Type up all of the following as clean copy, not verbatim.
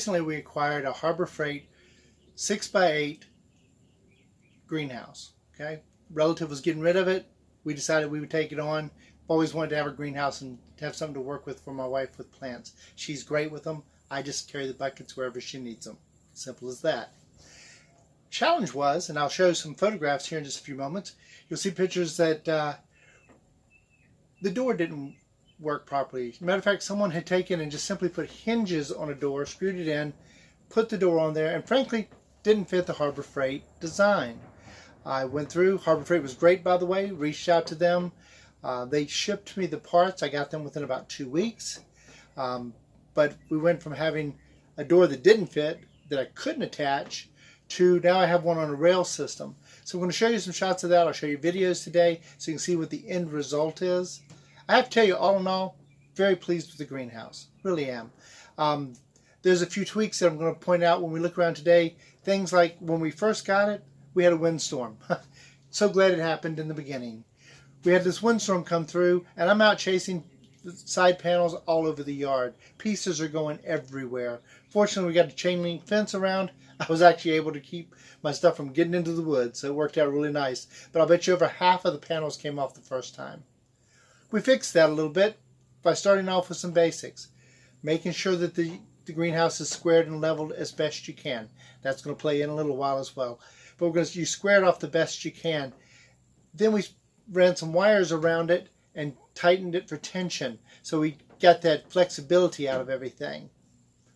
Recently we acquired a Harbor Freight 6x8 greenhouse. Okay, relative was getting rid of it. We decided we would take it on. Always wanted to have a greenhouse and have something to work with for my wife with plants. She's great with them. I just carry the buckets wherever she needs them. Simple as that. Challenge was, and I'll show some photographs here in just a few moments. You'll see pictures that the door didn't work properly. Matter of fact, someone had taken and just simply put hinges on a door, screwed it in, put the door on there, and frankly didn't fit the Harbor Freight design. I went through. Harbor Freight was great, by the way. Reached out to them. They shipped me the parts. I got them within about 2 weeks. But we went from having a door that didn't fit, that I couldn't attach, to now I have one on a rail system. So I'm going to show you some shots of that. I'll show you videos today so you can see what the end result is. I have to tell you, all in all, very pleased with the greenhouse. Really am. There's a few tweaks that I'm going to point out when we look around today. Things like when we first got it, we had a windstorm. So glad it happened in the beginning. We had this windstorm come through, and I'm out chasing the side panels all over the yard. Pieces are going everywhere. Fortunately, we got a chain link fence around. I was actually able to keep my stuff from getting into the woods, so it worked out really nice. But I'll bet you over half of the panels came off the first time. We fixed that a little bit by starting off with some basics. Making sure that the greenhouse is squared and leveled as best you can. That's going to play in a little while as well. But we're going to square it off the best you can. Then we ran some wires around it and tightened it for tension. So we got that flexibility out of everything.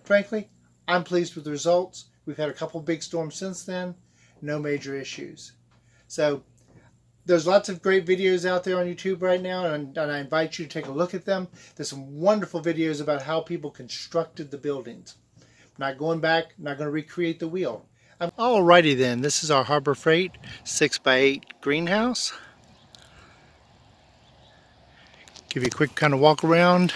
Frankly, I'm pleased with the results. We've had a couple big storms since then. No major issues. So there's lots of great videos out there on YouTube right now, and I invite you to take a look at them. There's some wonderful videos about how people constructed the buildings. Not going back, not going to recreate the wheel. Alrighty then, this is our Harbor Freight 6x8 greenhouse. Give you a quick kind of walk around.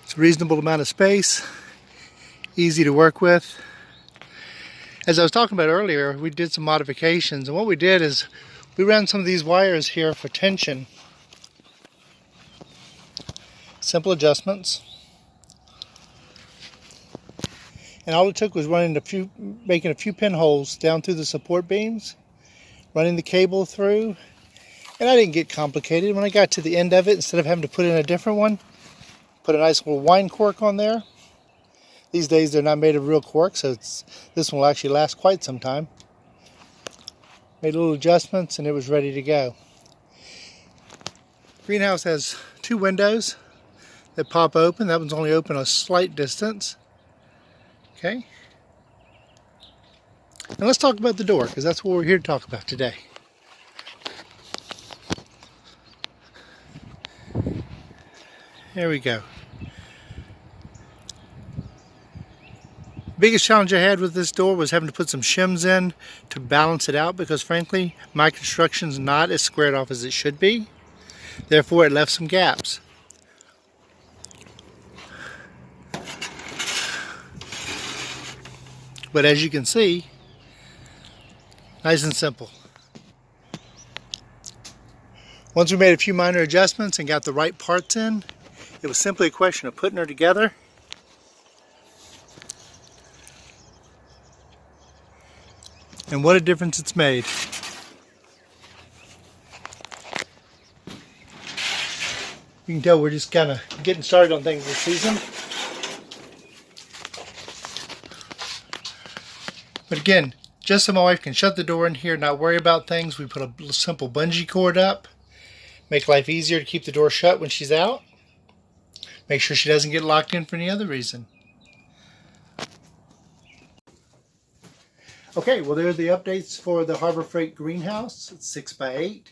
It's a reasonable amount of space, easy to work with. As I was talking about earlier, we did some modifications, and what we did is we ran some of these wires here for tension. Simple adjustments. And all it took was making a few pinholes down through the support beams, running the cable through, and I didn't get complicated. When I got to the end of it, instead of having to put in a different one, put a nice little wine cork on there. These days they're not made of real cork, so this one will actually last quite some time. Made little adjustments and it was ready to go. Greenhouse has 2 windows that pop open. That one's only open a slight distance. Okay. And let's talk about the door, because that's what we're here to talk about today. There we go. Biggest challenge I had with this door was having to put some shims in to balance it out, because frankly my construction's not as squared off as it should be. Therefore it left some gaps. But as you can see, nice and simple. Once we made a few minor adjustments and got the right parts in, it was simply a question of putting her together. And what a difference it's made. You can tell we're just kind of getting started on things this season. But again, just so my wife can shut the door in here and not worry about things, we put a simple bungee cord up. Make life easier to keep the door shut when she's out. Make sure she doesn't get locked in for any other reason. Okay, well there are the updates for the Harbor Freight greenhouse. It's 6x8.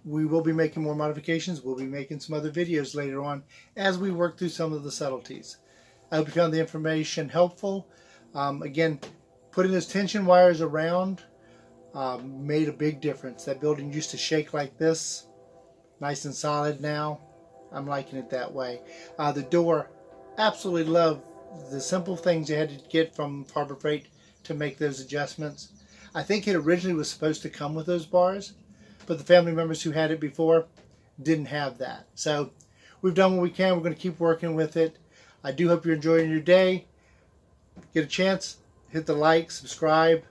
We will be making more modifications. We'll be making some other videos later on as we work through some of the subtleties. I hope you found the information helpful. Again, putting those tension wires around made a big difference. That building used to shake like this. Nice and solid now. I'm liking it that way. The door, absolutely love the simple things you had to get from Harbor Freight to make those adjustments. I think it originally was supposed to come with those bars, but the family members who had it before didn't have that. So we've done what we can. We're going to keep working with it. I do hope you're enjoying your day. Get a chance, hit the like, subscribe,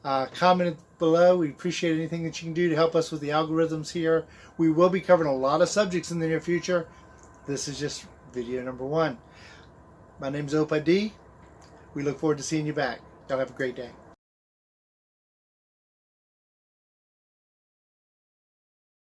comment below. We appreciate anything that you can do to help us with the algorithms here. We will be covering a lot of subjects in the near future. This is just video number 1. My name is Opa D. We look forward to seeing you back. Y'all have a great day.